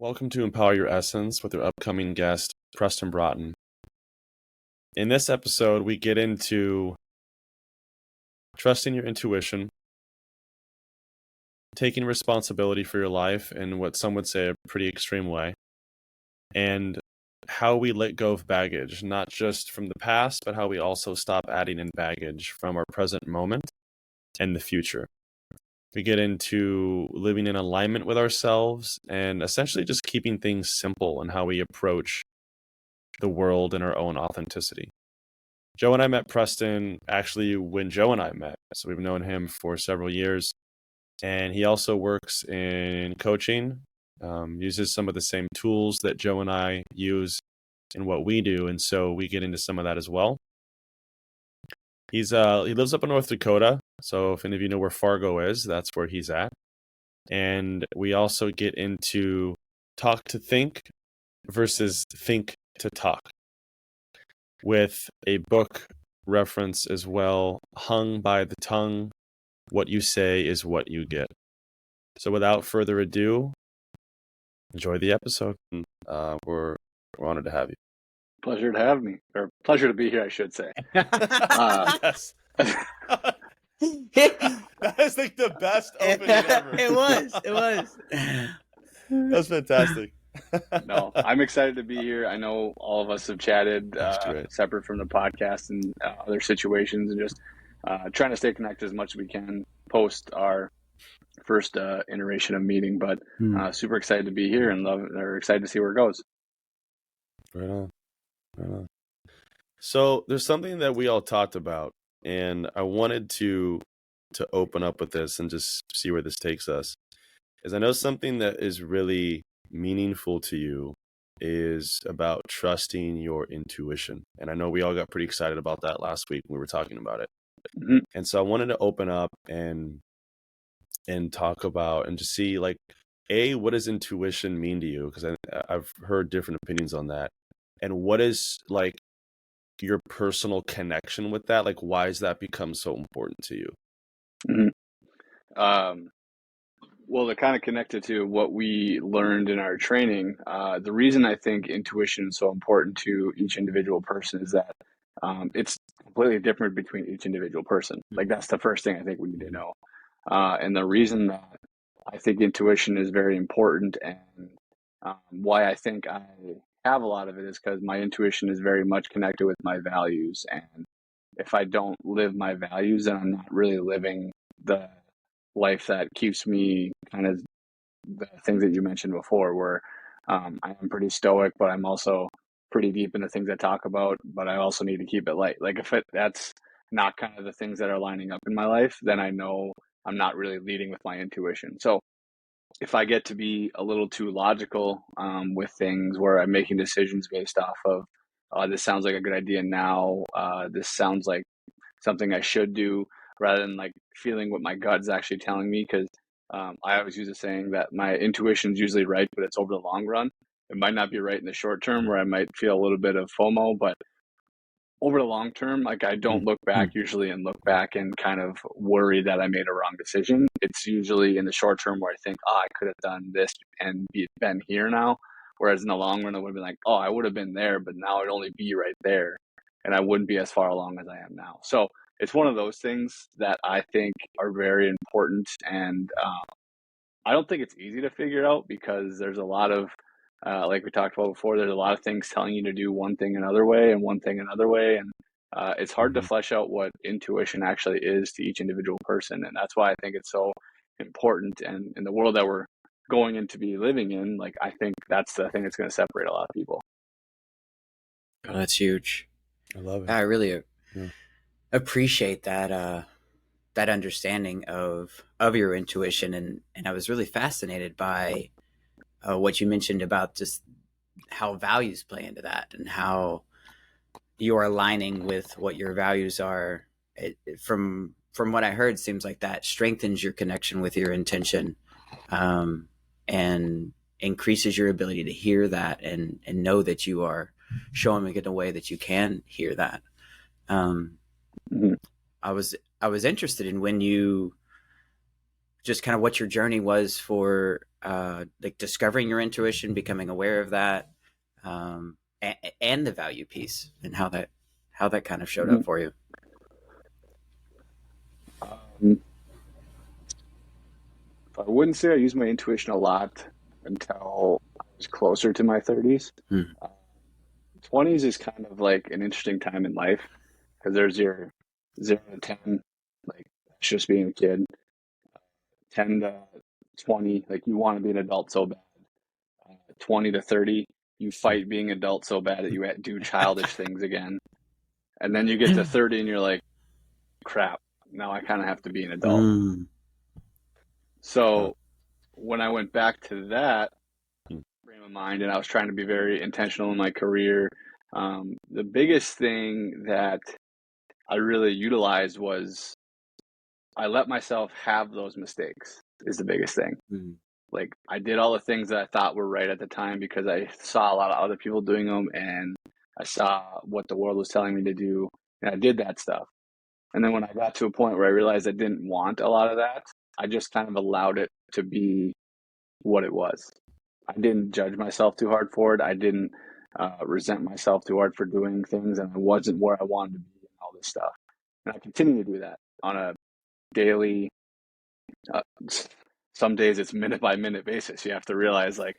Welcome to Empower Your Essence with our upcoming guest, Preston Broughton. In this episode, we get into trusting your intuition, taking responsibility for your life in what some would say a pretty extreme way, and how we let go of baggage, not just from the past, but how we also stop adding in baggage from our present moment and the future. We get into living in alignment with ourselves and essentially just keeping things simple in how we approach the world in our own authenticity. Joe and I met Preston actually when Joe and I met. So we've known him for several years. And he also works in coaching, uses some of the same tools that Joe and I use in what we do. And so we get into some of that as well. He lives up in North Dakota. So if any of you know where Fargo is, that's where he's at. And we also get into talk to think versus think to talk, with a book reference as well, Hung by the Tongue, What You Say is What You Get. So without further ado, enjoy the episode. We're honored to have you. Pleasure to have me, or pleasure to be here, I should say. Yes. That is like the best opening ever. It was. That's fantastic. No, I'm excited to be here. I know all of us have chatted separate from the podcast and other situations, and just trying to stay connected as much as we can post our first iteration of meeting. But super excited to be here and excited to see where it goes. Right on. So there's something that we all talked about, and I wanted to open up with this and just see where this takes us. Is I know something that is really meaningful to you is about trusting your intuition. And I know we all got pretty excited about that last week when we were talking about it. Mm-hmm. And so I wanted to open up and talk about and just see, like, what does intuition mean to you? Because I've heard different opinions on that. And what is, like, your personal connection with that? Like, why has that become so important to you? Mm-hmm. Well, to kind of connect it to what we learned in our training, the reason I think intuition is so important to each individual person is that it's completely different between each individual person. Like, that's the first thing I think we need to know. And the reason that I think intuition is very important and why I think I have a lot of it is because my intuition is very much connected with my values. And if I don't live my values, then I'm not really living the life that keeps me kind of the things that you mentioned before, where I am pretty stoic, but I'm also pretty deep in the things I talk about, but I also need to keep it light. Like, if that's not kind of the things that are lining up in my life, then I know I'm not really leading with my intuition. So if I get to be a little too logical with things, where I'm making decisions based off of this sounds like a good idea now, this sounds like something I should do, rather than like feeling what my gut is actually telling me. Because I always use a saying that my intuition is usually right, but it's over the long run. It might not be right in the short term, where I might feel a little bit of FOMO, but over the long term, like, I don't look back usually and look back and kind of worry that I made a wrong decision. It's usually in the short term where I think, I could have done this and been here now. Whereas in the long run, I would have been like, I would have been there, but now I'd only be right there. And I wouldn't be as far along as I am now. So it's one of those things that I think are very important. And I don't think it's easy to figure out, because there's a lot of, like we talked about before, there's a lot of things telling you to do one thing another way and one thing another way. And it's hard to flesh out what intuition actually is to each individual person. And that's why I think it's so important. And in the world that we're going in to be living in, like, I think that's the thing that's going to separate a lot of people. Oh, that's huge. I love it. I really appreciate that that understanding of your intuition, and I was really fascinated by what you mentioned about just how values play into that, and how you're aligning with what your values are. From what I heard, seems like that strengthens your connection with your intention, and increases your ability to hear that and know that you are showing it in a way that you can hear that. I was interested in when you just kind of what your journey was for like discovering your intuition, becoming aware of that, and the value piece, and how that kind of showed up for you. I wouldn't say I used my intuition a lot until I was closer to my 30s. 20s is kind of like an interesting time in life because there's your 0 to 10, like that's just being a kid. 10 to 20, like you want to be an adult so bad. 20 to 30, you fight being adult so bad that you do childish things again. And then you get to 30 and you're like, crap, now I kind of have to be an adult. So when I went back to that frame of mind and I was trying to be very intentional in my career, the biggest thing that I really utilized was I let myself have those mistakes is the biggest thing. Like I did all the things that I thought were right at the time because I saw a lot of other people doing them and I saw what the world was telling me to do and I did that stuff. And then when I got to a point where I realized I didn't want a lot of that, I just kind of allowed it to be what it was. I didn't judge myself too hard for it. I didn't resent myself too hard for doing things, and I wasn't where I wanted to be and all this stuff. And I continue to do that on a daily, some days it's minute by minute basis. You have to realize like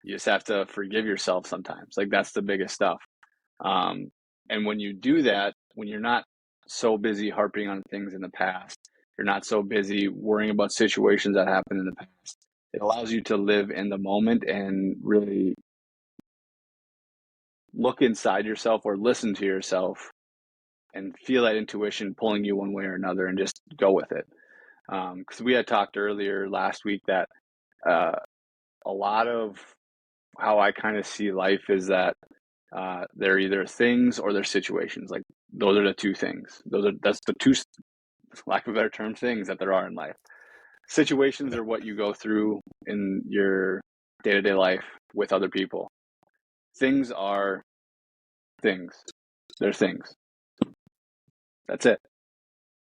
you just have to forgive yourself sometimes. Like that's the biggest stuff. And when you do that, when you're not so busy harping on things in the past, you're not so busy worrying about situations that happened in the past. It allows you to live in the moment and really look inside yourself or listen to yourself and feel that intuition pulling you one way or another and just go with it. Because we had talked earlier last week that a lot of how I kind of see life is that they're either things or they're situations. Like those are the two things. That's the two, lack of a better term, things that there are in life. Situations are what you go through in your day-to-day life with other people. Things are things. They're things. That's it.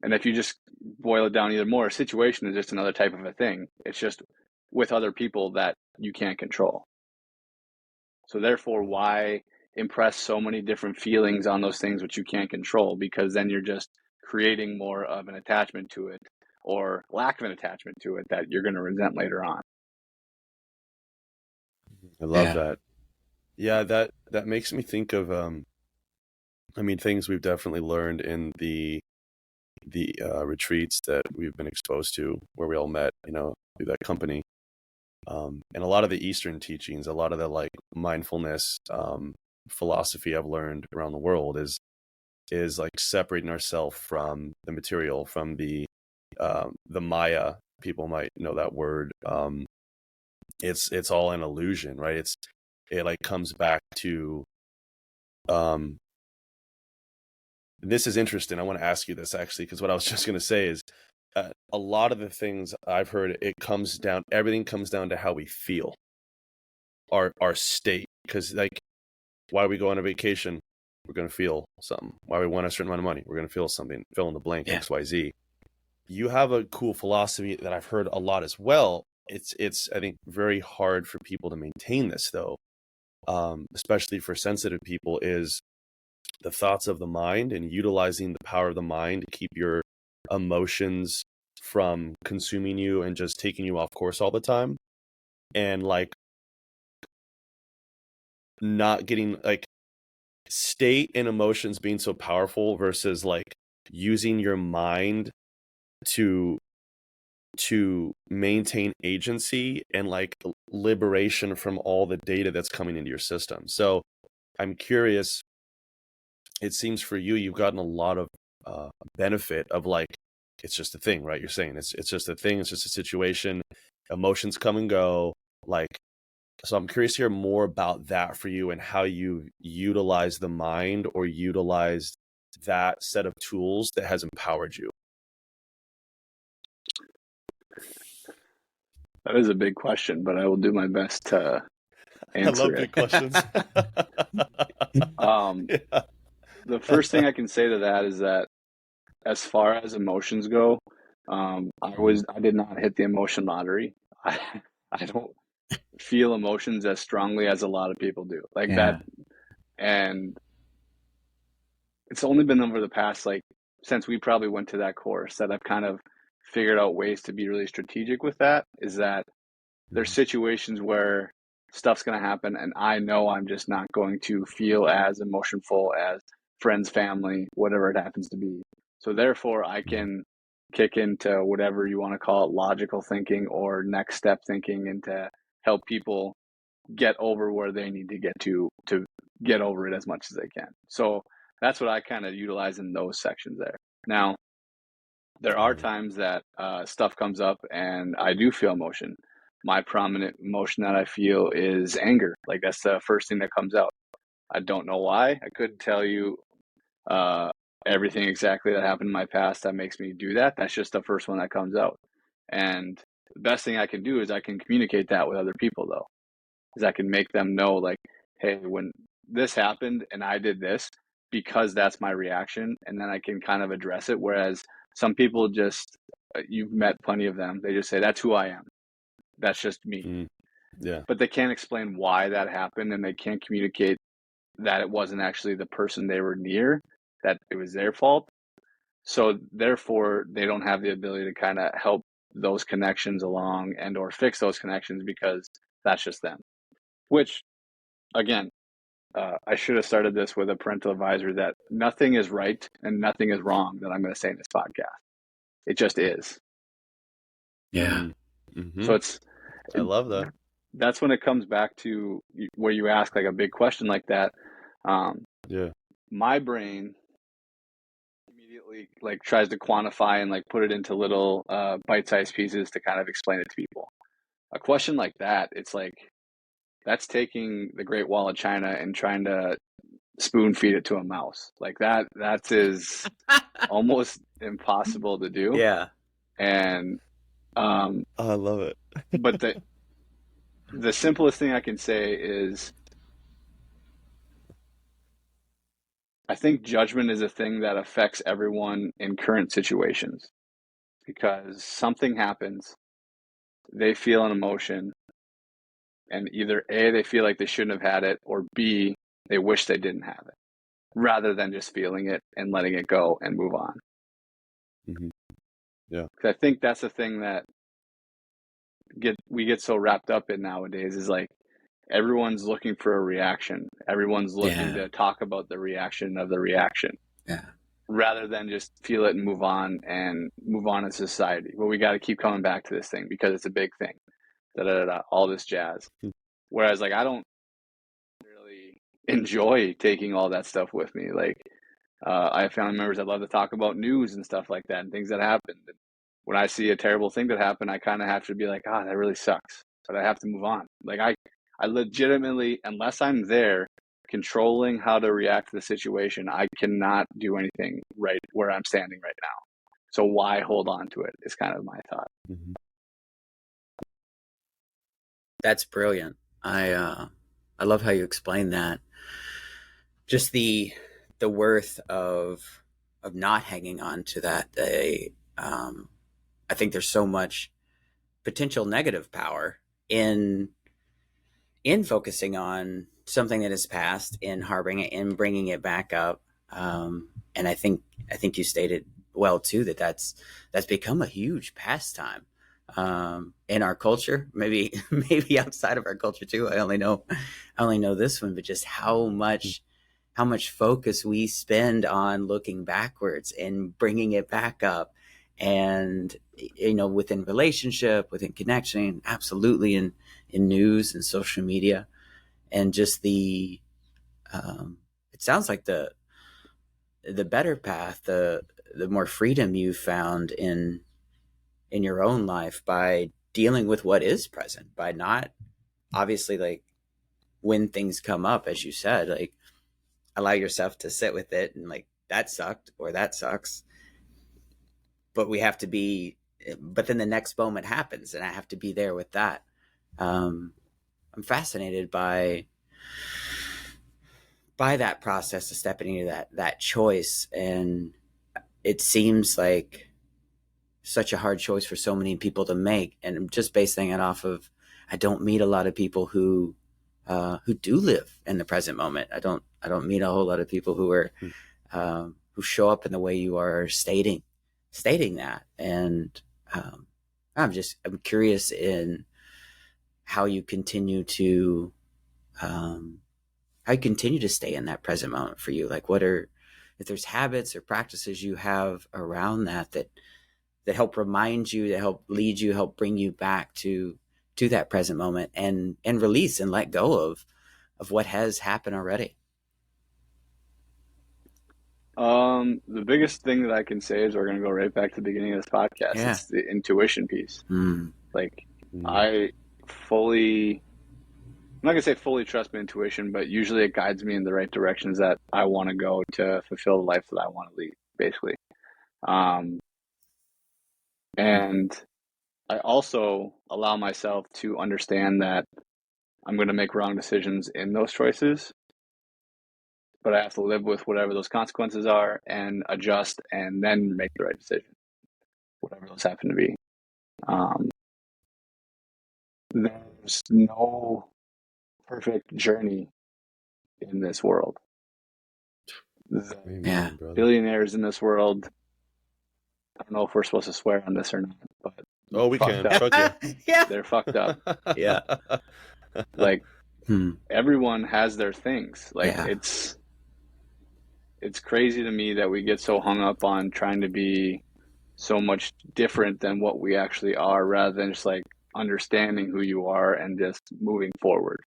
And if you just boil it down either more, a situation is just another type of a thing. It's just with other people that you can't control. So therefore, why impress so many different feelings on those things which you can't control? Because then you're just creating more of an attachment to it or lack of an attachment to it that you're going to resent later on. I love that. Yeah, that makes me think of things we've definitely learned in the retreats that we've been exposed to where we all met, through that company. And a lot of the Eastern teachings, a lot of the like mindfulness philosophy I've learned around the world is like separating ourselves from the material, from the Maya. People might know that word. It's all an illusion, right? It like comes back to this is interesting. I want to ask you this actually, because what I was just going to say is a lot of the things I've heard, everything comes down to how we feel, our state. Because like, why do we go on a vacation? We're going to feel something. Why we want a certain amount of money? We're going to feel something. Fill in the blank, X, Y, Z. You have a cool philosophy that I've heard a lot as well. It's I think very hard for people to maintain this though, especially for sensitive people, is the thoughts of the mind and utilizing the power of the mind to keep your emotions from consuming you and just taking you off course all the time, and like not getting like state and emotions being so powerful versus like using your mind to maintain agency and like liberation from all the data that's coming into your system. So I'm curious, it seems for you've gotten a lot of benefit of like, it's just a thing, right? You're saying it's just a thing. It's just a situation. Emotions come and go. Like, so I'm curious to hear more about that for you and how you utilize the mind or utilized that set of tools that has empowered you. That is a big question, but I will do my best to answer I love big questions. Yeah. The first thing I can say to that is that as far as emotions go, I did not hit the emotion lottery. I don't feel emotions as strongly as a lot of people do. Like that, Yeah. and it's only been over the past, like, since we probably went to that course, that I've kind of figured out ways to be really strategic with that. Is that there's situations where stuff's going to happen and I know I'm just not going to feel as emotionful as friends, family, whatever it happens to be. So therefore I can kick into whatever you want to call it, logical thinking or next step thinking, and to help people get over where they need to get over it as much as they can. So that's what I kind of utilize in those sections there. Now, there are times that stuff comes up and I do feel emotion. My prominent emotion that I feel is anger. Like that's the first thing that comes out. I don't know why. I couldn't tell you uh, everything exactly that happened in my past that makes me do that. That's just the first one that comes out. And the best thing I can do is I can communicate that with other people, though, is I can make them know, like, hey, when this happened and I did this, because that's my reaction, and then I can kind of address it. Whereas some people just, you've met plenty of them, they just say, that's who I am. That's just me. Yeah. But they can't explain why that happened, and they can't communicate that it wasn't actually the person they were near, that it was their fault. So therefore, they don't have the ability to kind of help those connections along and or fix those connections, because that's just them. Which, again, I should have started this with a parental advisory that nothing is right and nothing is wrong that I'm going to say in this podcast. It just is. Yeah. So it's, I love that. that's when it comes back to where you ask like a big question like that. Yeah. My brain immediately like tries to quantify and like put it into little bite-sized pieces to kind of explain it to people. A question like that, it's like, that's taking the Great Wall of China and trying to spoon feed it to a mouse. Like that is almost impossible to do. Yeah. And Oh, I love it. but the simplest thing I can say is, I think judgment is a thing that affects everyone in current situations, because something happens, they feel an emotion, and either A, they feel like they shouldn't have had it, or B, they wish they didn't have it, rather than just feeling it and letting it go and move on. Yeah. Because I think that's the thing that we get so wrapped up in nowadays, is like everyone's looking for a reaction. Everyone's looking to talk about the reaction of the reaction. Yeah. Rather than just feel it and move on in society. But we got to keep coming back to this thing because it's a big thing. All this jazz. Whereas like I don't really enjoy taking all that stuff with me. Like I have family members that love to talk about news and stuff like that and things that happened. And when I see a terrible thing that happened, I kind of have to be like, that really sucks. But I have to move on. Like I legitimately, unless I'm there controlling how to react to the situation, I cannot do anything right where I'm standing right now. So why hold on to it is kind of my thought. That's brilliant. I love how you explain that. Just the worth of not hanging on to that. I think there's so much potential negative power in focusing on something that has passed, in harboring it, in bringing it back up. And I think you stated well too that that's become a huge pastime in our culture. Maybe outside of our culture too. I only know this one, but just how much focus we spend on looking backwards and bringing it back up. And within relationship, within connection, absolutely, in news and social media, and just it sounds like the better path, the more freedom you found in your own life by dealing with what is present, by not, obviously, like when things come up, as you said, like allow yourself to sit with it and like, that sucked or that sucks. But then the next moment happens and I have to be there with that. I'm fascinated by that process of stepping into that choice. And it seems like such a hard choice for so many people to make. And I'm just basing it off of I don't meet a lot of people who do live in the present moment. I don't meet a whole lot of people who are who show up in the way you are stating that. And I'm curious in how you continue to stay in that present moment for you. Like, if there's habits or practices you have around that help remind you, that help lead you, help bring you back to that present moment and release and let go of what has happened already. The biggest thing that I can say is we're going to go right back to the beginning of this podcast. Yeah. It's the intuition piece. Like, Mm. I'm not going to say fully trust my intuition, but usually it guides me in the right directions that I want to go to fulfill the life that I want to lead, basically. And I also allow myself to understand that I'm going to make wrong decisions in those choices, but I have to live with whatever those consequences are and adjust and then make the right decision, whatever those happen to be. There's no perfect journey in this world. Amen, brother. Billionaires in this world, I don't know if we're supposed to swear on this or not, but we can. up. Fuck yeah. Yeah. They're fucked up. Yeah. Like, everyone has their things. Like, Yeah. it's crazy to me that we get so hung up on trying to be so much different than what we actually are, rather than just like understanding who you are and just moving forward.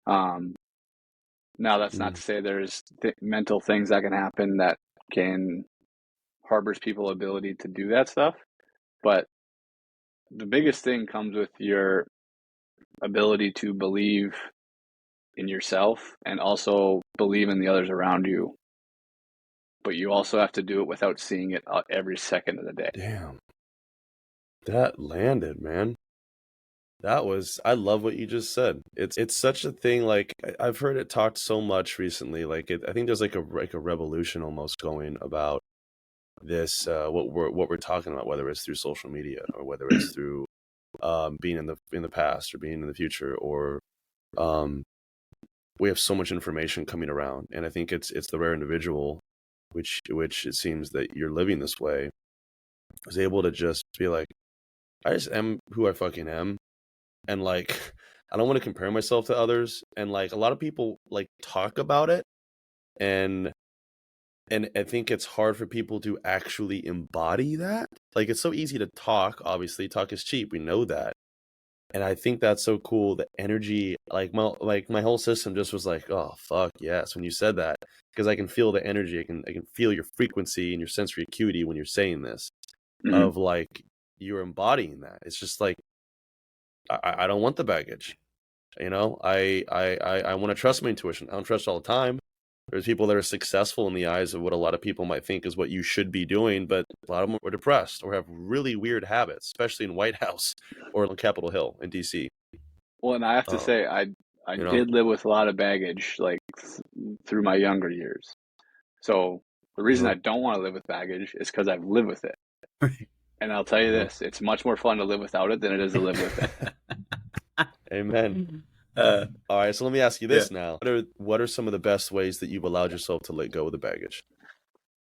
Now that's not to say there's mental things that can happen that can harbors people's ability to do that stuff, but the biggest thing comes with your ability to believe in yourself and also believe in the others around you. But you also have to do it without seeing it every second of the day. Damn. That landed, man. I love what you just said. It's such a thing. Like, I've heard it talked so much recently. Like, I think there's like a revolution almost going about this, what we're talking about, whether it's through social media or whether it's through being in the past or being in the future, or we have so much information coming around, and I think it's the rare individual, which it seems that you're living this way, is able to just be like, I just am who I fucking am, and like, I don't want to compare myself to others, and like a lot of people like talk about it, and I think it's hard for people to actually embody that. Like, it's so easy to talk. Obviously, talk is cheap. We know that. And I think that's so cool. The energy, like my whole system just was like, oh fuck yes, when you said that, because I can feel the energy. I can feel your frequency and your sensory acuity when you're saying this, of like, you're embodying that. It's just like, I don't want the baggage. You know, I want to trust my intuition. I don't trust all the time. There's people that are successful in the eyes of what a lot of people might think is what you should be doing, but a lot of them are depressed or have really weird habits, especially in White House or on Capitol Hill in DC. Well, and I have to say, I did live with a lot of baggage, like through my younger years. So the reason I don't want to live with baggage is because I've lived with it. And I'll tell you this, it's much more fun to live without it than it is to live with it. Amen. All right, so let me ask you this now. What are some of the best ways that you've allowed yourself to let go of the baggage?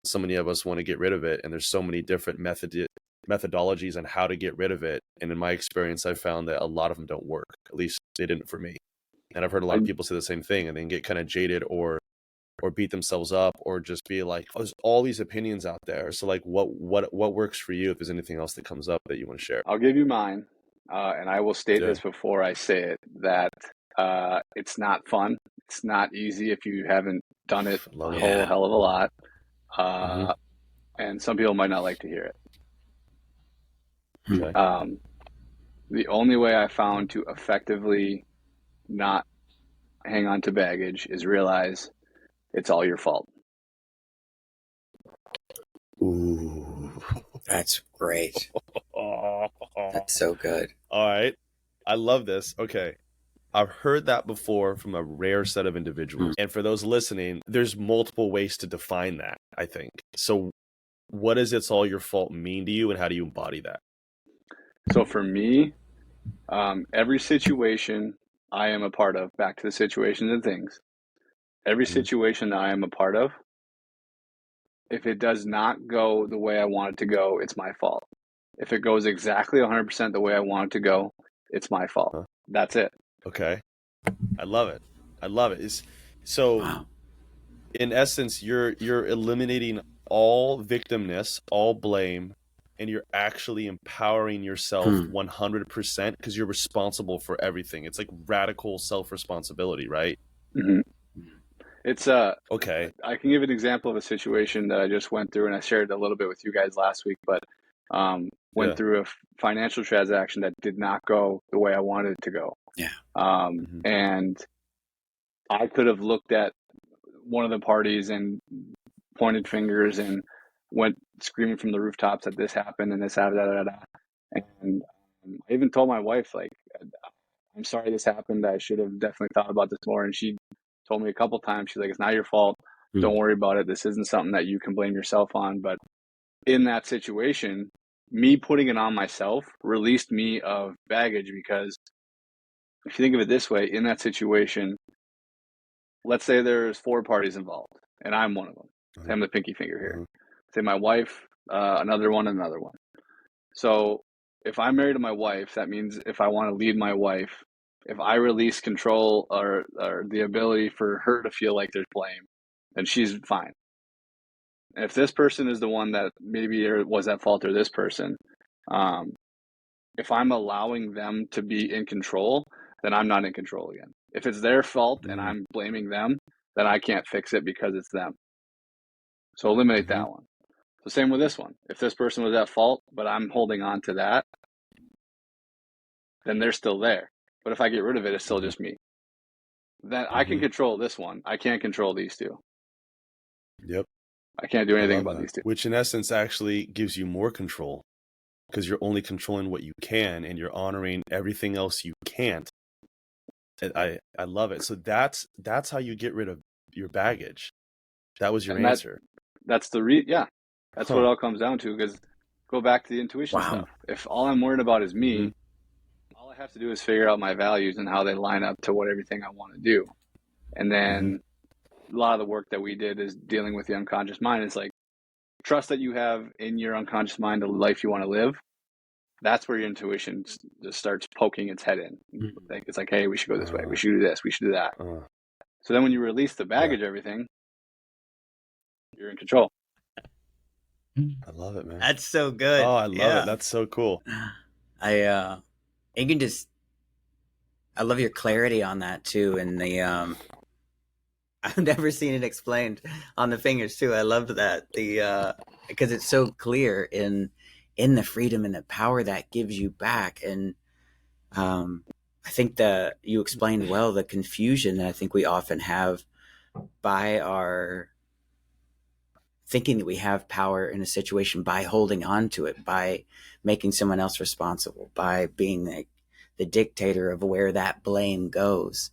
So many of us want to get rid of it, and there's so many different methodologies on how to get rid of it. And in my experience, I've found that a lot of them don't work. At least they didn't for me. And I've heard a lot of people say the same thing, and then get kind of jaded or beat themselves up, or just be like, oh, there's all these opinions out there. So like, what works for you? If there's anything else that comes up that you want to share, I'll give you mine. And I will state this before I say it, that it's not fun. It's not easy if you haven't done it a whole hell of a lot. And some people might not like to hear it. Okay. The only way I found to effectively not hang on to baggage is realize it's all your fault. Ooh, that's great. That's so good. All right. I love this. Okay. I've heard that before from a rare set of individuals. And for those listening, there's multiple ways to define that, I think. So what does it's all your fault mean to you, and how do you embody that? So for me, Every situation I am a part of, back to the situations and things, every situation that I am a part of, if it does not go the way I want it to go, it's my fault. If it goes exactly 100% the way I want it to go, it's my fault. Huh? That's it. Okay. I love it. I love it. So Wow. in essence, you're eliminating all victimness, all blame, and you're actually empowering yourself Hmm. 100% because you're responsible for everything. It's like radical self-responsibility, right? Mm-hmm. It's Okay. I can give an example of a situation that I just went through, and I shared a little bit with you guys last week, but went Yeah. through a financial transaction that did not go the way I wanted it to go. Yeah. Mm-hmm. And I could have looked at one of the parties and pointed fingers and went screaming from the rooftops that this happened and this happened, da, da, da, da. And I even told my wife, like, I'm sorry this happened. I should have definitely thought about this more. And she told me a couple times, she's like, it's not your fault. Hmm. Don't worry about it. This isn't something that you can blame yourself on. But in that situation, me putting it on myself released me of baggage, because if you think of it this way, in that situation, let's say there's 4 parties involved and I'm one of them. Uh-huh. Say I'm the pinky finger here. Uh-huh. Say my wife, another one, another one. So if I'm married to my wife, that means if I want to lead my wife, if I release control or the ability for her to feel like there's blame, then she's fine. And if this person is the one that maybe was at fault, or this person, if I'm allowing them to be in control, then I'm not in control again. If it's their fault and I'm blaming them, then I can't fix it because it's them. So eliminate that one. So same with this one. If this person was at fault, but I'm holding on to that, then they're still there. But if I get rid of it, it's still just me. Then I can control this one. I can't control these two. Yep. I can't do I anything love about that. these two. Which in essence actually gives you more control because you're only controlling what you can and you're honoring everything else you can't. And I love it. So that's how you get rid of your baggage. That was your And answer. that's what it all comes down to. Because go back to the intuition Wow. stuff. If all I'm worried about is me, all I have to do is figure out my values and how they line up to what everything I want to do. And then a lot of the work that we did is dealing with the unconscious mind. It's like, trust that you have in your unconscious mind the life you want to live. That's where your intuition just starts poking its head in. It's like, hey, we should go this way. We should do this. We should do that. So then when you release the baggage, everything, you're in control. I love it, man. That's so good. Oh, I love it. That's so cool. I love your clarity on that too, and the I've never seen it explained on the fingers too. I loved that because it's so clear in the freedom and the power that gives you back, and I think that you explained well the confusion that I think we often have by our thinking that we have power in a situation by holding on to it, by making someone else responsible, by being the dictator of where that blame goes.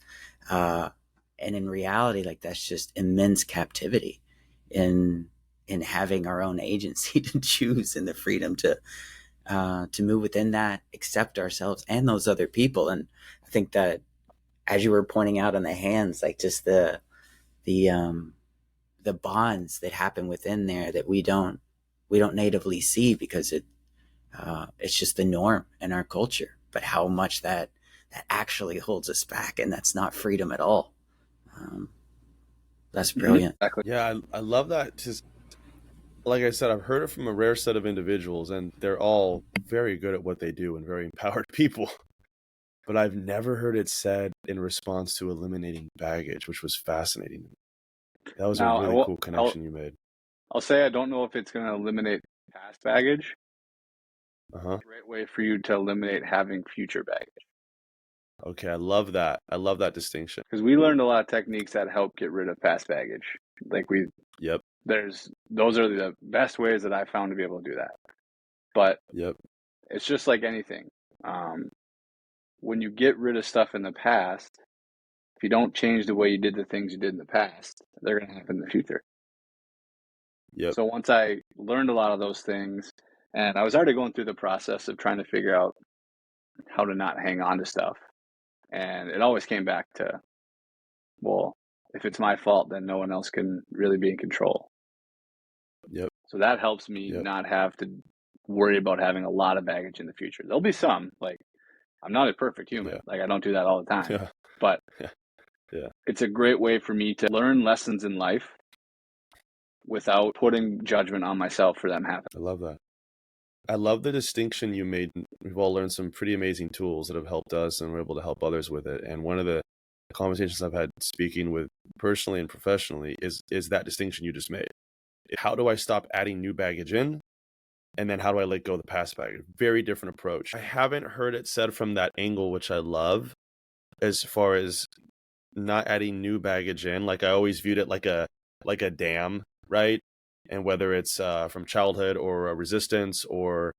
And in reality, like, that's just immense captivity in having our own agency to choose and the freedom to move within that, accept ourselves and those other people. And I think that, as you were pointing out on the hands, like, just the bonds that happen within there that we don't natively see because it's just the norm in our culture, but how much that actually holds us back, and that's not freedom at all. That's brilliant. Exactly. Yeah, I love that. Just like I said, I've heard it from a rare set of individuals, and they're all very good at what they do and very empowered people. But I've never heard it said in response to eliminating baggage, which was fascinating. That was Now, a really cool connection you made. I'll say I don't know if it's going to eliminate past baggage. Uh huh. It's a great way for you to eliminate having future baggage. Okay, I love that. I love that distinction. Because we learned a lot of techniques that help get rid of past baggage. Like Yep. Those are the best ways that I found to be able to do that. But Yep. it's just like anything. When you get rid of stuff in the past, if you don't change the way you did the things you did in the past, they're going to happen in the future. Yep. So once I learned a lot of those things, and I was already going through the process of trying to figure out how to not hang on to stuff. And it always came back to, well, if it's my fault, then no one else can really be in control. Yep. So that helps me not have to worry about having a lot of baggage in the future. There'll be some, like, I'm not a perfect human. Yeah. Like, I don't do that all the time. Yeah. But Yeah. it's a great way for me to learn lessons in life without putting judgment on myself for them happening. I love that. I love the distinction you made. We've all learned some pretty amazing tools that have helped us, and we're able to help others with it. And one of the conversations I've had speaking with personally and professionally is that distinction you just made. How do I stop adding new baggage in? And then how do I let go of the past baggage? Very different approach. I haven't heard it said from that angle, which I love, as far as not adding new baggage in. Like, I always viewed it like a dam, right? And whether it's from childhood or resistance, or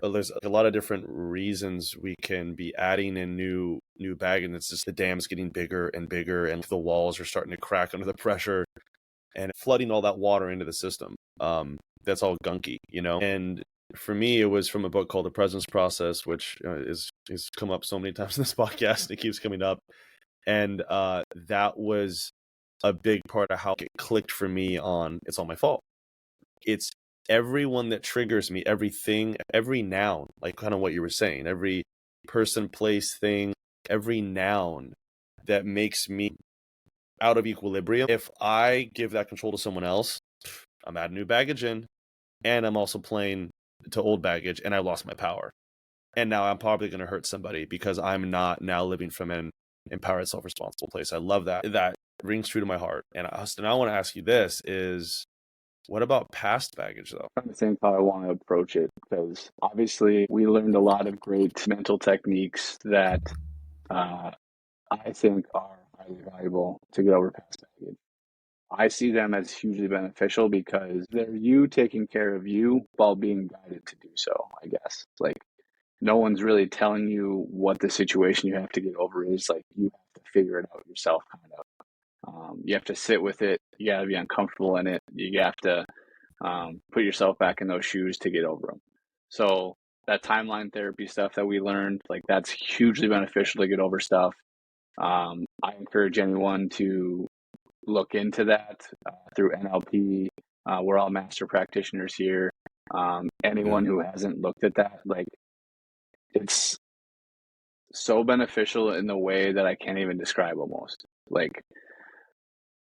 there's a lot of different reasons we can be adding in new baggage, and it's just the dam's getting bigger and bigger, and the walls are starting to crack under the pressure and flooding all that water into the system. That's all gunky, you know? And for me, it was from a book called The Presence Process, which is come up so many times in this podcast, and it keeps coming up. And that was a big part of how it clicked for me on it's all my fault. It's everyone that triggers me, everything, every noun, like kind of what you were saying, every person, place, thing, every noun that makes me out of equilibrium. If I give that control to someone else, I'm adding new baggage in, and I'm also playing to old baggage, and I lost my power. And now I'm probably going to hurt somebody because I'm not now living from an empowered, self-responsible place. I love that. That rings true to my heart. And I want to ask you this is, what about past baggage, though? I'm trying to think how I want to approach it, because obviously we learned a lot of great mental techniques that I think are highly valuable to get over past baggage. I see them as hugely beneficial because they're you taking care of you while being guided to do so, I guess. Like, no one's really telling you what the situation you have to get over is. Like, you have to figure it out yourself, kind of. You have to sit with it. You got to be uncomfortable in it. You have to put yourself back in those shoes to get over them. So that timeline therapy stuff that we learned, like, that's hugely beneficial to get over stuff. I encourage anyone to look into that through NLP. We're all master practitioners here. Anyone who hasn't looked at that, like, it's so beneficial in the way that I can't even describe almost. Like,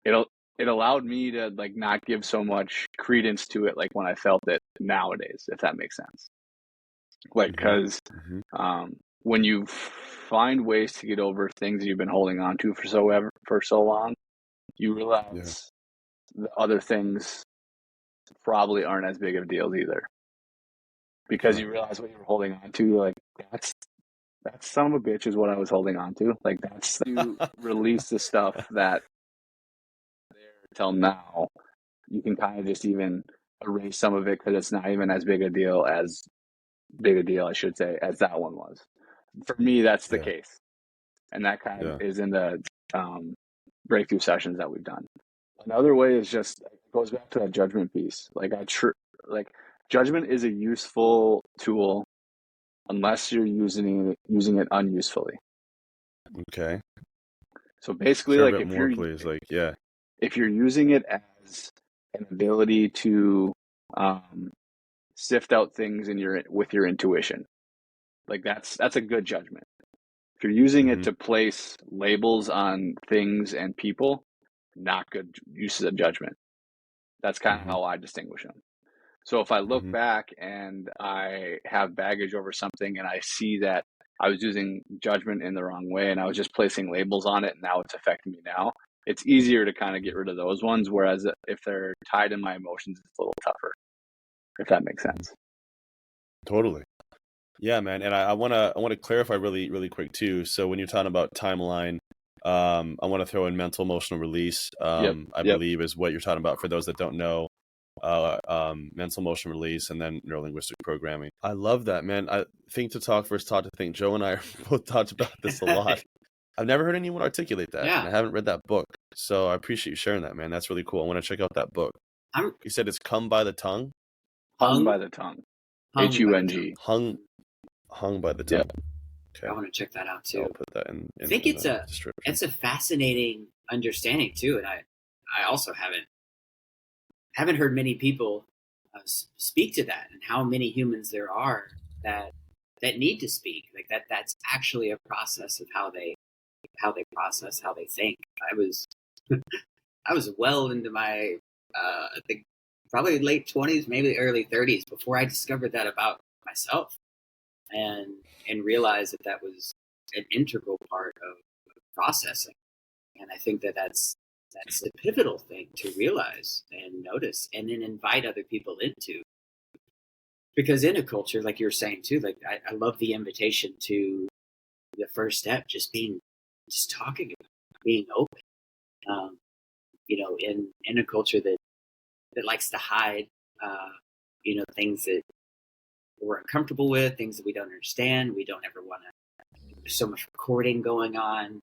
it allowed me to, like, not give so much credence to it, like, when I felt it nowadays, if that makes sense. Like, because when you find ways to get over things that you've been holding on to for so long, you realize the other things probably aren't as big of a deal either. Because you realize what you were holding on to, you're like, that's son of a bitch is what I was holding on to. Like, that's you release the stuff that there till now. You can kind of just even erase some of it because it's not even as big a deal, I should say, as that one was. For me, that's the case. And that kind of is in the breakthrough sessions that we've done. Another way is just, it goes back to that judgment piece. Like, judgment is a useful tool unless you're using it unusefully. Okay. So basically, share like, a bit more, please. Like, if you're using it as an ability to sift out things with your intuition, like, that's a good judgment. If you're using it to place labels on things and people, not good uses of judgment. That's kind of how I distinguish them. So if I look back and I have baggage over something and I see that I was using judgment in the wrong way and I was just placing labels on it and now it's affecting me now, it's easier to kind of get rid of those ones. Whereas if they're tied in my emotions, it's a little tougher, if that makes sense. Totally. Yeah, man. And I want to clarify really, really quick too. So when you're talking about timeline, I want to throw in mental emotional release. I believe is what you're talking about for those that don't know. Mental emotional release, and then neurolinguistic programming. I love that, man. I think to talk versus taught to think. Joe and I both talked about this a lot. I've never heard anyone articulate that. And I haven't read that book. So I appreciate you sharing that, man. That's really cool. I want to check out that book. You said it's Come by the Tongue? Hung by the Tongue. Hung. Hung by the tongue. Hung by the tongue. Okay. I want to check that out too. I'll put that in I think the it's a description. fascinating understanding too, and I also haven't heard many people speak to that, and how many humans there are that need to speak, like that's actually a process of how they process, how they think. I was I was well into my I think probably late 20s, maybe early 30s before I discovered that about myself, and realized that that was an integral part of processing. And I think that that's the pivotal thing to realize and notice, and then invite other people into. Because in a culture, like you're saying too, like I love the invitation to the first step, just talking about it, being open. Um, in a culture that likes to hide, things that we're uncomfortable with, things that we don't understand, we don't ever want to. There's so much recording going on.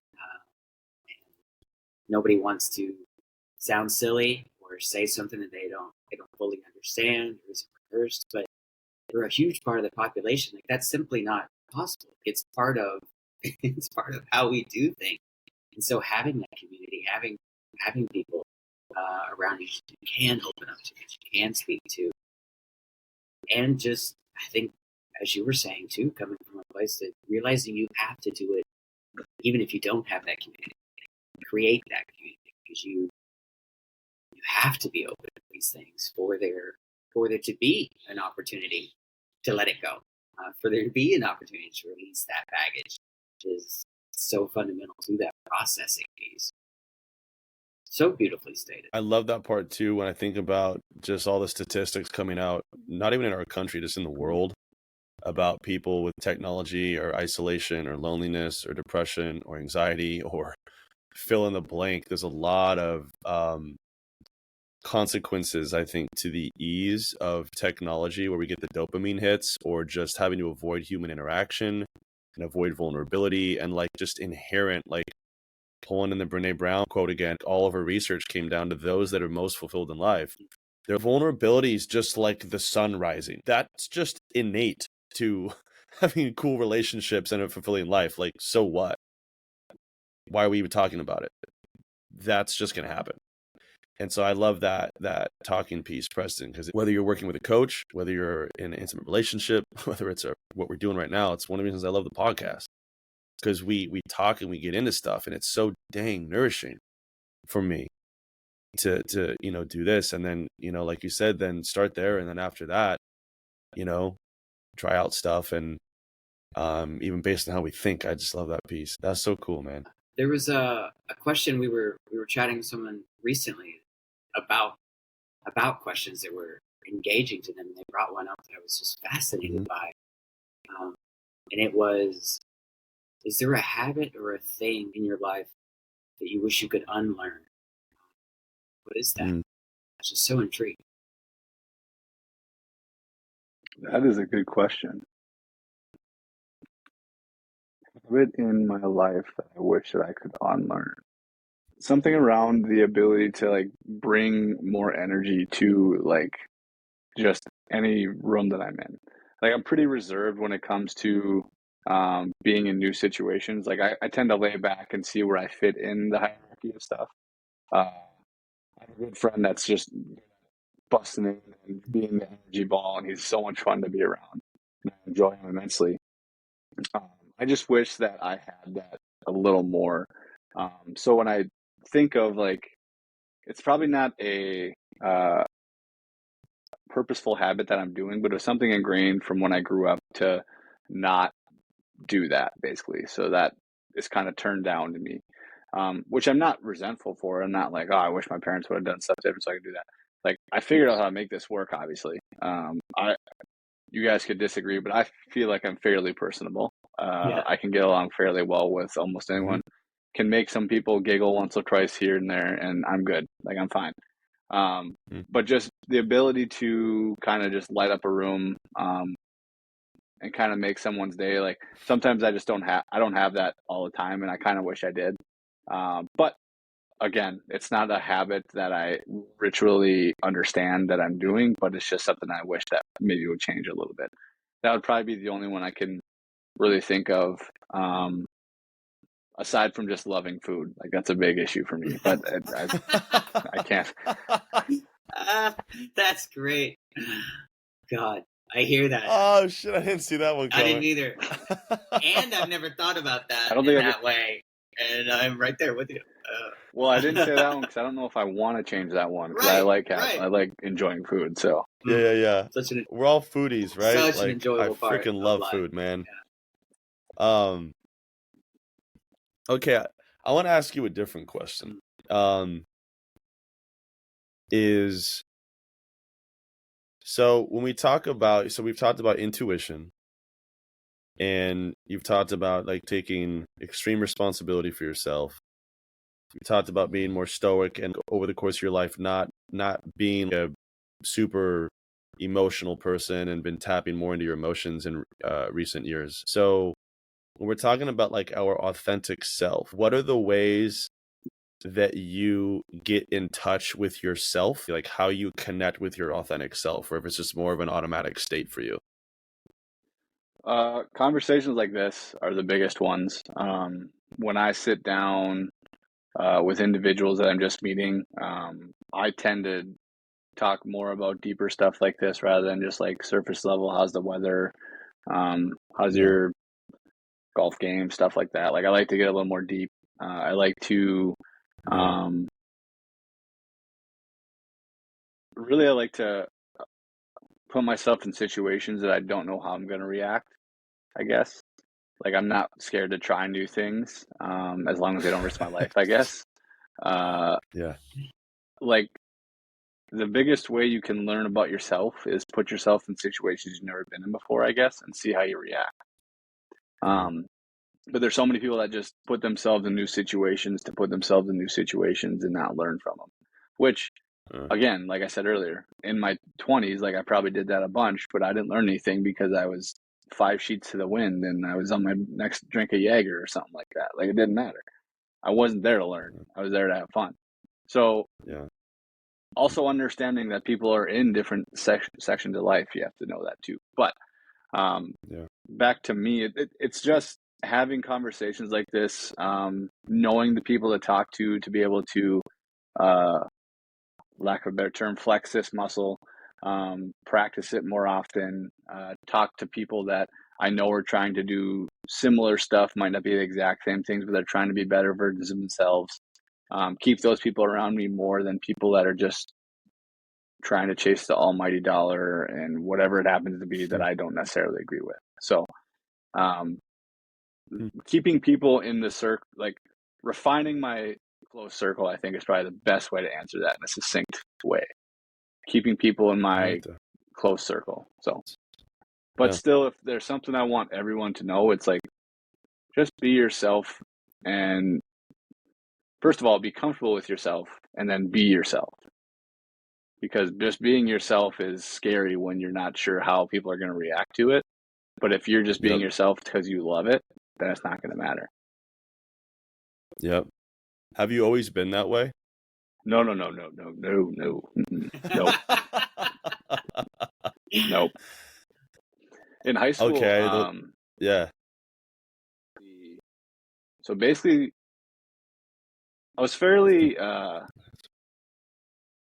Nobody wants to sound silly or say something that they don't fully understand or is rehearsed. But for a huge part of the population, like, that's simply not possible. It's part of how we do things. And so having that community, having people around you can open up to, that you can speak to, and just, I think, as you were saying too, coming from a place that realizing you have to do it, even if you don't have that community, create that community, because you have to be open to these things for there to be an opportunity to let it go, for there to be an opportunity to release that baggage, which is so fundamental to that processing piece. So beautifully stated. I love that part too, when I think about just all the statistics coming out, not even in our country, just in the world, about people with technology or isolation or loneliness or depression or anxiety or fill in the blank. There's a lot of consequences, I think, to the ease of technology, where we get the dopamine hits, or just having to avoid human interaction and avoid vulnerability, and like just inherent, like pulling in the Brene Brown quote again, all of her research came down to those that are most fulfilled in life. Their vulnerability is just like the sun rising. That's just innate to having cool relationships and a fulfilling life. Like, so what? Why are we even talking about it? That's just going to happen. And so I love that talking piece, Preston, because whether you're working with a coach, whether you're in an intimate relationship, whether it's what we're doing right now, it's one of the reasons I love the podcast, because we talk and we get into stuff, and it's so dang nourishing for me to do this. And then, like you said, then start there. And then after that, try out stuff. And even based on how we think, I just love that piece. That's so cool, man. There was a question we were chatting with someone recently about questions that were engaging to them. They brought one up that I was just fascinated by. And it was, is there a habit or a thing in your life that you wish you could unlearn? What is that? I was just so intrigued. That is a good question. Habit in my life that I wish that I could unlearn. Something around the ability to like bring more energy to like just any room that I'm in. Like, I'm pretty reserved when it comes to being in new situations. Like, I tend to lay back and see where I fit in the hierarchy of stuff. I have a good friend that's just busting in and being the energy ball, and he's so much fun to be around. And I enjoy him immensely. I just wish that I had that a little more. So when I think of, like, it's probably not a purposeful habit that I'm doing, but it was something ingrained from when I grew up to not do that, basically. So that is kind of turned down to me, which I'm not resentful for. I'm not like, oh, I wish my parents would have done stuff different so I could do that. Like, I figured out how to make this work, obviously. You guys could disagree, but I feel like I'm fairly personable. I can get along fairly well with almost anyone. Can make some people giggle once or twice here and there, and I'm good. Like, I'm fine. But just the ability to kind of just light up a room and kind of make someone's day. Like, sometimes I just don't have that all the time, and I kind of wish I did. But again, it's not a habit that I ritually understand that I'm doing, but it's just something I wish that maybe would change a little bit. That would probably be the only one I can really think of, aside from just loving food. Like that's a big issue for me, but I can't. That's great. God, I hear that. Oh shit! I didn't see that one I coming. didn't either. And I've never thought about that I don't in think I that way. And I'm right there with you. Well, I didn't say that one because I don't know if I want to change that one because I like enjoying food. So Yeah. We're all foodies, right? Such an like enjoyable I part freaking of love life. food, man. Okay, I want to ask you a different question. Is so when we talk about, so we've talked about intuition, and you've talked about like taking extreme responsibility for yourself. You talked about being more stoic and over the course of your life not being a super emotional person and been tapping more into your emotions in recent years. So when we're talking about like our authentic self, what are the ways that you get in touch with yourself, like how you connect with your authentic self, or if it's just more of an automatic state for you? conversations like this are the biggest ones. When I sit down with individuals that I'm just meeting, I tend to talk more about deeper stuff like this rather than just like surface level. How's the weather? How's your golf game? Stuff like that. Like I like to get a little more deep. I like to really, I like to put myself in situations that I don't know how I'm going to react, I guess. Like I'm not scared to try new things, as long as they don't risk my life, I guess. Yeah. Like the biggest way you can learn about yourself is put yourself in situations you've never been in before, I guess, and see how you react. But there's so many people that just put themselves in new situations to put themselves in new situations and not learn from them, which again, like I said earlier, in my 20s, like I probably did that a bunch, but I didn't learn anything because I was 5 sheets to the wind and I was on my next drink of Jaeger or something like that. Like it didn't matter. I wasn't there to learn. I was there to have fun. So also understanding that people are in different sections of life, you have to know that too. But back to me, it's just having conversations like this, knowing the people to talk to be able to, lack of a better term, flex this muscle, practice it more often, talk to people that I know are trying to do similar stuff, might not be the exact same things, but they're trying to be better versions of themselves. Keep those people around me more than people that are just trying to chase the almighty dollar and whatever it happens to be that I don't necessarily agree with. So, keeping people in the circle, like refining my close circle, I think is probably the best way to answer that in a succinct way. Keeping people in my close circle. So, but still, if there's something I want everyone to know, it's like, just be yourself. And first of all, be comfortable with yourself and then be yourself. Because just being yourself is scary when you're not sure how people are going to react to it. But if you're just being yourself because you love it, then it's not going to matter. Yep. Have you always been that way? No. Nope. Nope. In high school, so basically, I was fairly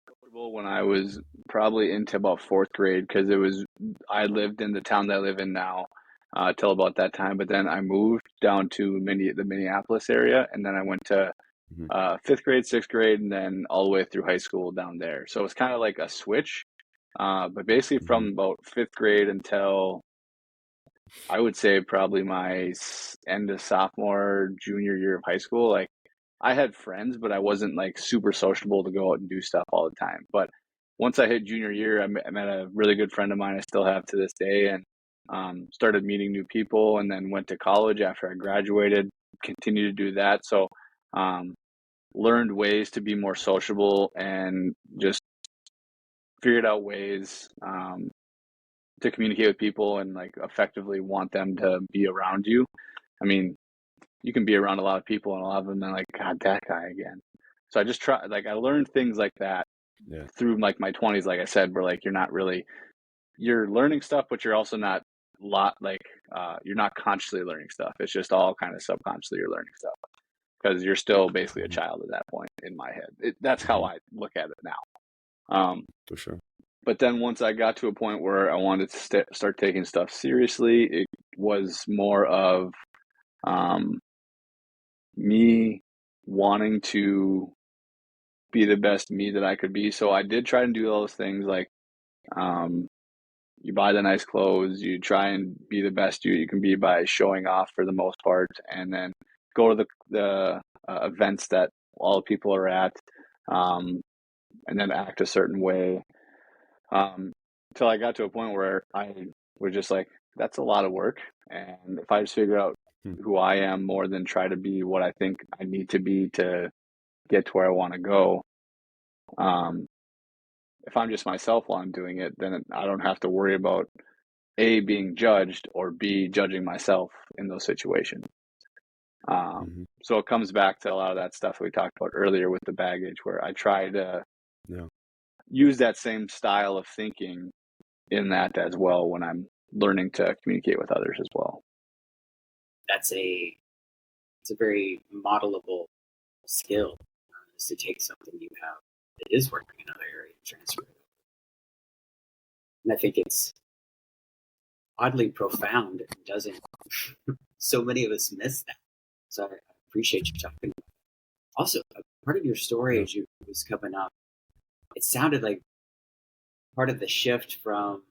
comfortable when I was probably into about fourth grade because I lived in the town that I live in now till about that time. But then I moved down to the Minneapolis area, and then I went to fifth grade, sixth grade, and then all the way through high school down there. So it's kind of like a switch. But basically from about fifth grade until I would say probably my end of sophomore, junior year of high school, like I had friends, but I wasn't like super sociable to go out and do stuff all the time. But once I hit junior year, I met a really good friend of mine I still have to this day, and started meeting new people, and then went to college after I graduated, continued to do that. So learned ways to be more sociable and just figured out ways to communicate with people and like effectively want them to be around you. I mean, you can be around a lot of people and a lot of them are like, God, that guy again. So I just I learned things like that through like my 20s, like I said, where like you're learning stuff, but you're also not you're not consciously learning stuff. It's just all kind of subconsciously you're learning stuff because you're still basically a child at that point in my head. That's how I look at it now. For sure. But then once I got to a point where I wanted to start taking stuff seriously, it was more of me wanting to be the best me that I could be. So I did try and do those things like you buy the nice clothes, you try and be the best you can be by showing off for the most part, and then go to the events that all the people are at, and then act a certain way. Until I got to a point where I was just like, that's a lot of work. And if I just figure out who I am more than try to be what I think I need to be to get to where I want to go, if I'm just myself while I'm doing it, then I don't have to worry about A, being judged, or B, judging myself in those situations. So it comes back to a lot of that stuff we talked about earlier with the baggage, where I try to use that same style of thinking in that as well when I'm learning to communicate with others as well. It's a very modelable skill, is to take something you have that is working in another area and transfer it. And I think it's oddly profound and doesn't. So many of us miss that. So I appreciate you talking about it. Also, part of your story as you was coming up, it sounded like part of the shift from,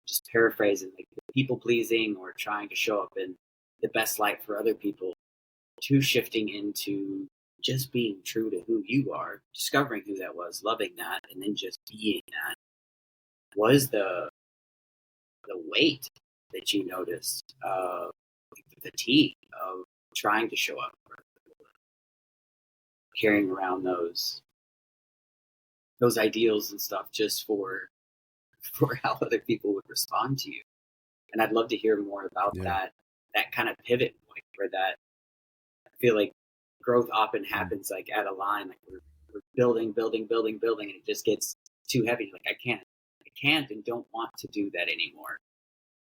just paraphrasing, like the people pleasing or trying to show up in the best light for other people, to shifting into just being true to who you are, discovering who that was, loving that, and then just being that, was the weight that you noticed, the fatigue of trying to show up for people, carrying around those ideals and stuff just for how other people would respond to you. And I'd love to hear more about that kind of pivot point, where that, I feel like growth often happens like at a line, like we're building, and it just gets too heavy. Like I can't and don't want to do that anymore.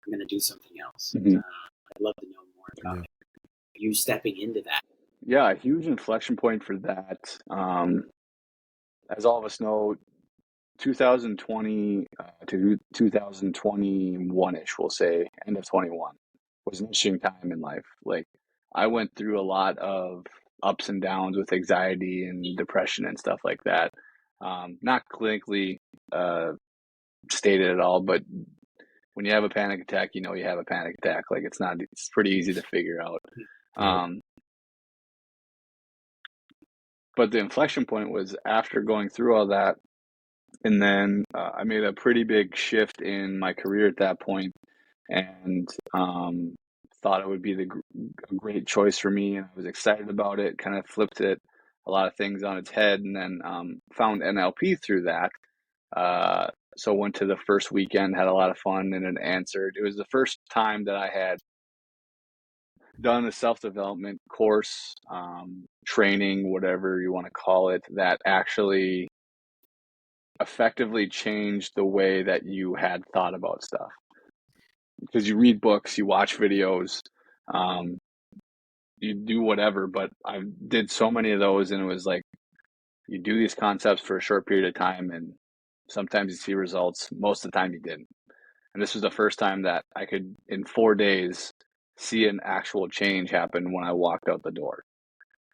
I'm going to do something else. I'd love to know more about you stepping into that. Yeah, a huge inflection point for that. As all of us know, 2020 to 2021-ish, we'll say, end of 21, was an interesting time in life. Like, I went through a lot of ups and downs with anxiety and depression and stuff like that. Not clinically stated at all, but when you have a panic attack, you know you have a panic attack. Like, it's pretty easy to figure out. But the inflection point was after going through all that, and then I made a pretty big shift in my career at that point, and thought it would be a great choice for me, and I was excited about it. Kind of flipped a lot of things on its head, and then found NLP through that. So went to the first weekend, had a lot of fun, and it answered. It was the first time that I had done a self-development course, training, whatever you want to call it, that actually effectively changed the way that you had thought about stuff. Because you read books, you watch videos, you do whatever, but I did so many of those, and it was like, you do these concepts for a short period of time, and sometimes you see results, most of the time you didn't. And this was the first time that I could, in 4 days, see an actual change happen when I walked out the door.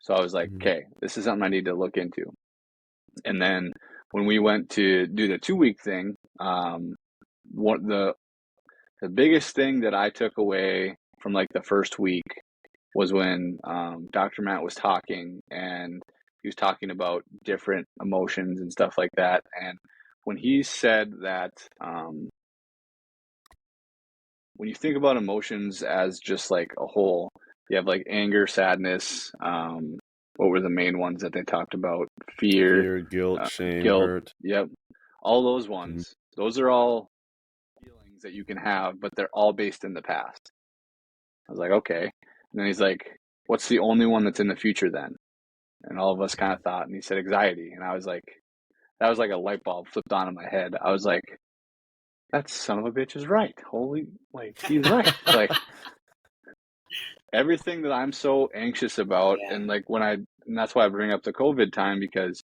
So I was like, okay, this is something I need to look into. And then when we went to do the 2-week thing, the biggest thing that I took away from like the first week was when Dr. Matt was talking, and he was talking about different emotions and stuff like that. And when he said that, when you think about emotions as just like a whole, you have like anger, sadness. What were the main ones that they talked about? Fear, guilt, shame, guilt. hurt. Yep. All those ones. Those are all feelings that you can have, but they're all based in the past. I was like, okay. And then he's like, what's the only one that's in the future then? And all of us kind of thought, and he said anxiety. And I was like, that was like a light bulb flipped on in my head. I was like, that son of a bitch is right. Holy, like, he's right. Like, everything that I'm so anxious about, Yeah. and like and that's why I bring up the COVID time, because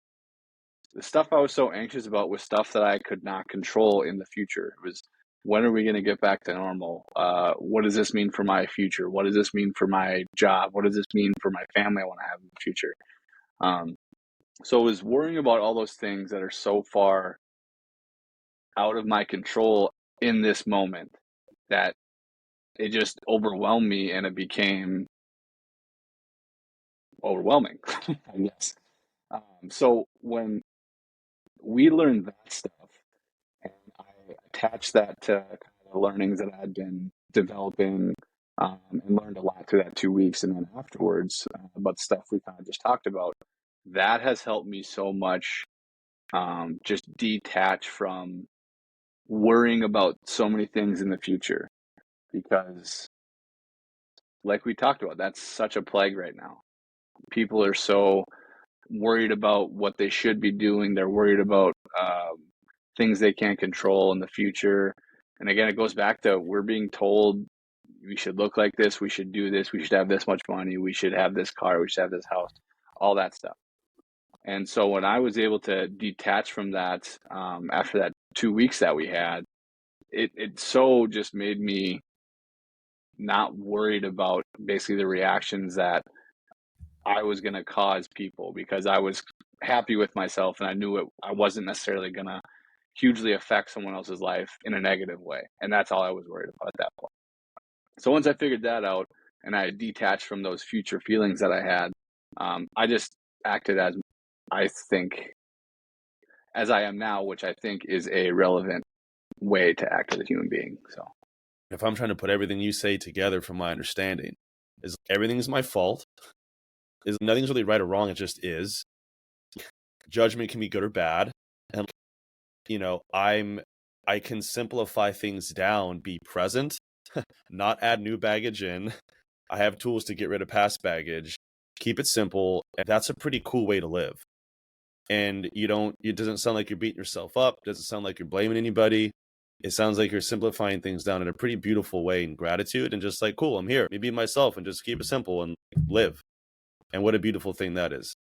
the stuff I was so anxious about was stuff that I could not control in the future. It was, when are we going to get back to normal? What does this mean for my future? What does this mean for my job? What does this mean for my family I want to have in the future? So I was worrying about all those things that are so far out of my control in this moment that it just overwhelmed me, and it became overwhelming, I guess. So when we learned that stuff, and I attached that to kind of the learnings that I had been developing, and learned a lot through that 2 weeks, and then afterwards about the stuff we kind of just talked about, that has helped me so much, just detach from worrying about so many things in the future, because like we talked about, that's such a plague right now. People are so worried about what they should be doing. They're worried about things they can't control in the future. And again, it goes back to, we're being told we should look like this, we should do this, we should have this much money, we should have this car, we should have this house, all that stuff. And so when I was able to detach from that, after that 2 weeks that we had, it so just made me not worried about basically the reactions that I was going to cause people, because I was happy with myself, and I knew I wasn't necessarily going to hugely affect someone else's life in a negative way. And that's all I was worried about at that point. So once I figured that out, and I detached from those future feelings that I had, I just acted as I think, as I am now, which I think is a relevant way to act as a human being. So If I'm trying to put everything you say together from my understanding, is everything's my fault. Is nothing's really right or wrong. It just is. Judgment can be good or bad. And, I can simplify things down, be present, not add new baggage in. I have tools to get rid of past baggage, keep it simple. And that's a pretty cool way to live. And it doesn't sound like you're beating yourself up. It doesn't sound like you're blaming anybody. It sounds like you're simplifying things down in a pretty beautiful way, in gratitude, and just like, cool, I'm here. Let me be myself and just keep it simple and live. And what a beautiful thing that is.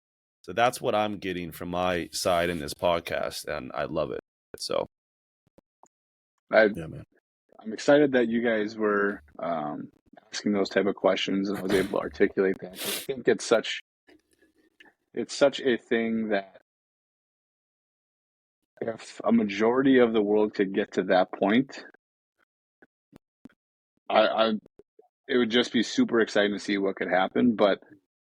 So that's what I'm getting from my side in this podcast, and I love it. So yeah, man. I'm excited that you guys were asking those type of questions, and I was able to articulate that. I think it's such a thing that if a majority of the world could get to that point, it would just be super exciting to see what could happen. But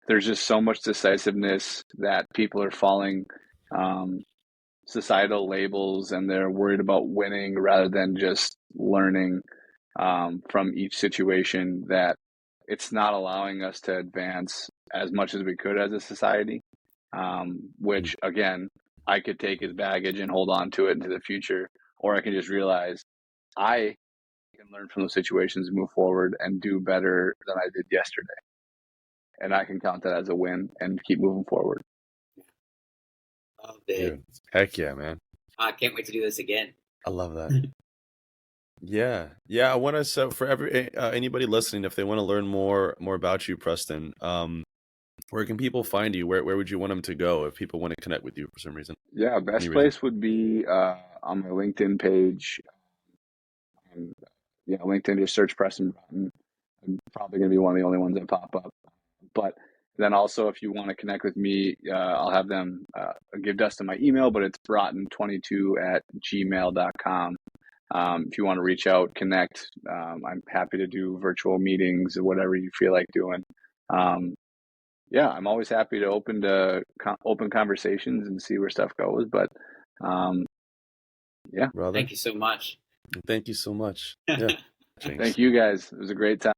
there's just so much decisiveness that people are following societal labels, and they're worried about winning rather than just learning from each situation, that it's not allowing us to advance as much as we could as a society, which again, I could take as baggage and hold on to it into the future, or I can just realize I can learn from those situations and move forward and do better than I did yesterday. And I can count that as a win and keep moving forward. Loved it. Dude, heck yeah, man. I can't wait to do this again. I love that. Yeah. I want to, so for anybody listening, if they want to learn more about you, Preston, where can people find you? Where would you want them to go if people want to connect with you for some reason? Yeah, best place would be on my LinkedIn page. And LinkedIn, just search Preston Broughton. I'm probably going to be one of the only ones that pop up. But then also, if you want to connect with me, I'll have them give Dustin my email, but it's braathen22@gmail.com. If you want to reach out, connect, I'm happy to do virtual meetings or whatever you feel like doing. I'm always happy to open conversations and see where stuff goes. But Brother. Thank you so much. Thank you so much. Yeah. Thank you guys. It was a great time.